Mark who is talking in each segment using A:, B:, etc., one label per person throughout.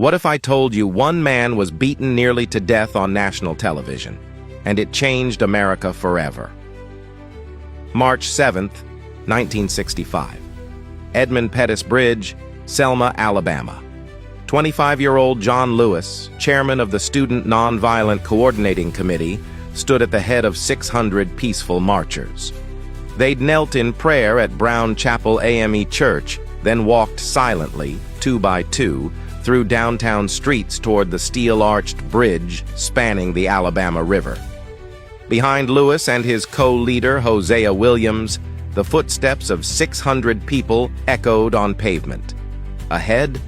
A: What if I told you one man was beaten nearly to death on national television, and it changed America forever? March 7th, 1965. Edmund Pettus Bridge, Selma, Alabama. 25-year-old John Lewis, chairman of the Student Nonviolent Coordinating Committee, stood at the head of 600 peaceful marchers. They'd knelt in prayer at Brown Chapel AME Church, then walked silently, 2 by 2, through downtown streets toward the steel-arched bridge spanning the Alabama River. Behind Lewis and his co-leader, Hosea Williams, the footsteps of 600 people echoed on pavement. Ahead,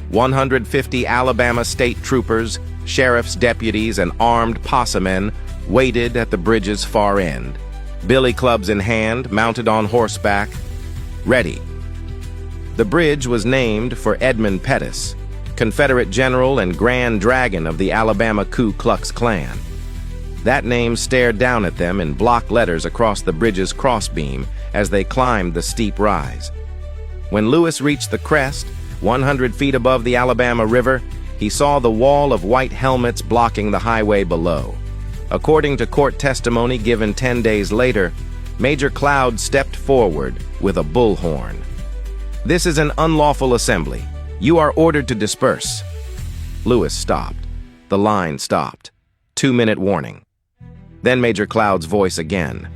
A: 150 Alabama state troopers, sheriff's deputies, and armed posse men waited at the bridge's far end, billy clubs in hand, mounted on horseback, ready. The bridge was named for Edmund Pettus, Confederate general and Grand Dragon of the Alabama Ku Klux Klan. That name stared down at them in block letters across the bridge's crossbeam as they climbed the steep rise. When Lewis reached the crest, 100 feet above the Alabama River, he saw the wall of white helmets blocking the highway below. According to court testimony given 10 days later, Major Cloud stepped forward with a bullhorn. "This is an unlawful assembly. You are ordered to disperse." Lewis stopped. The line stopped. 2-minute warning. Then Major Cloud's voice again.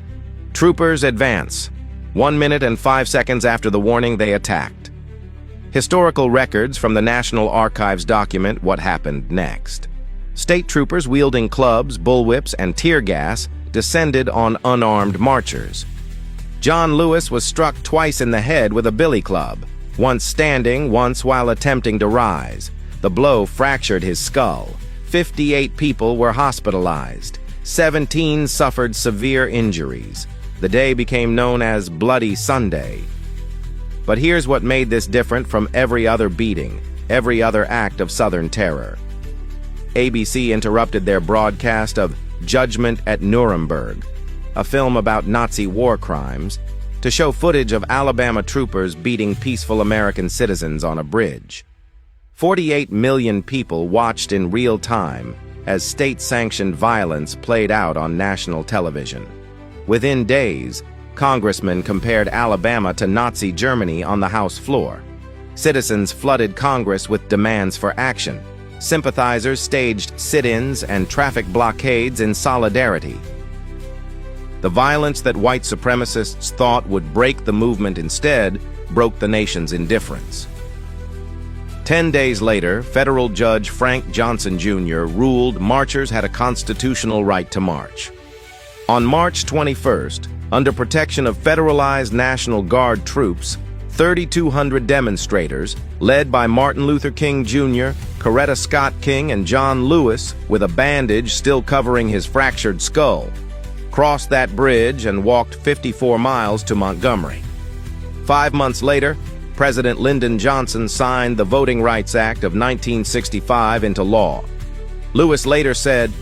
A: "Troopers, advance." 1 minute and 5 seconds after the warning, they attacked. Historical records from the National Archives document what happened next. State troopers wielding clubs, bullwhips, and tear gas descended on unarmed marchers. John Lewis was struck twice in the head with a billy club, once standing, once while attempting to rise. The blow fractured his skull. 58 people were hospitalized. 17 suffered severe injuries. The day became known as Bloody Sunday. But here's what made this different from every other beating, every other act of Southern terror. ABC interrupted their broadcast of Judgment at Nuremberg, a film about Nazi war crimes, to show footage of Alabama troopers beating peaceful American citizens on a bridge. 48 million people watched in real time as state-sanctioned violence played out on national television. Within days, congressmen compared Alabama to Nazi Germany on the House floor. Citizens flooded Congress with demands for action. Sympathizers staged sit-ins and traffic blockades in solidarity. The violence that white supremacists thought would break the movement instead broke the nation's indifference. 10 days later, federal judge Frank Johnson Jr. ruled marchers had a constitutional right to march. On March 21st, under protection of federalized National Guard troops, 3,200 demonstrators, led by Martin Luther King Jr., Coretta Scott King, and John Lewis, with a bandage still covering his fractured skull, crossed that bridge and walked 54 miles to Montgomery. 5 months later, President Lyndon Johnson signed the Voting Rights Act of 1965 into law. Lewis later said,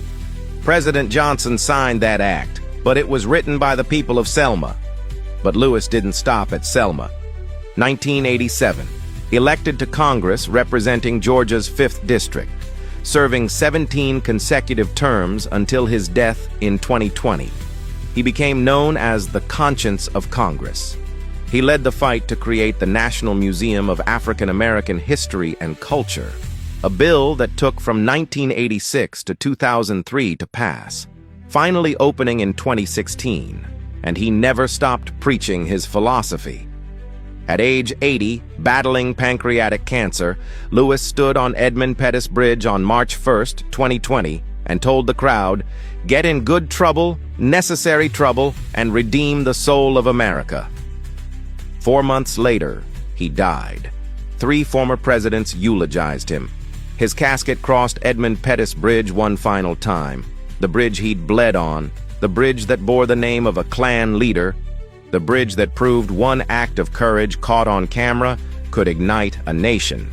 A: "President Johnson signed that act, but it was written by the people of Selma." But Lewis didn't stop at Selma. 1987, elected to Congress representing Georgia's 5th District, serving 17 consecutive terms until his death in 2020. He became known as the conscience of Congress. He led the fight to create the National Museum of African American History and Culture, a bill that took from 1986 to 2003 to pass, finally opening in 2016, and he never stopped preaching his philosophy. At age 80, battling pancreatic cancer, Lewis stood on Edmund Pettus Bridge on March 1st, 2020, and told the crowd, "Get in good trouble, necessary trouble, and redeem the soul of America." 4 months later, he died. 3 former presidents eulogized him. His casket crossed Edmund Pettus Bridge one final time, the bridge he'd bled on, the bridge that bore the name of a Klan leader, the bridge that proved one act of courage caught on camera could ignite a nation.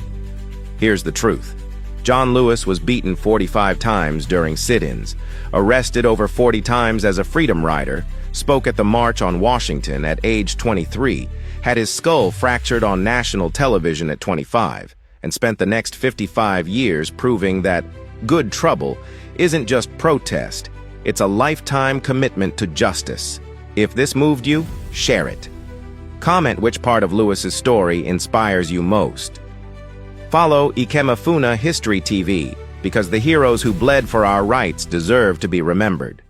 A: Here's the truth. John Lewis was beaten 45 times during sit-ins, arrested over 40 times as a freedom rider, spoke at the March on Washington at age 23, had his skull fractured on national television at 25, and spent the next 55 years proving that good trouble isn't just protest, it's a lifetime commitment to justice. If this moved you, share it. Comment which part of Lewis's story inspires you most. Follow Ikemefuna History TV, because the heroes who bled for our rights deserve to be remembered.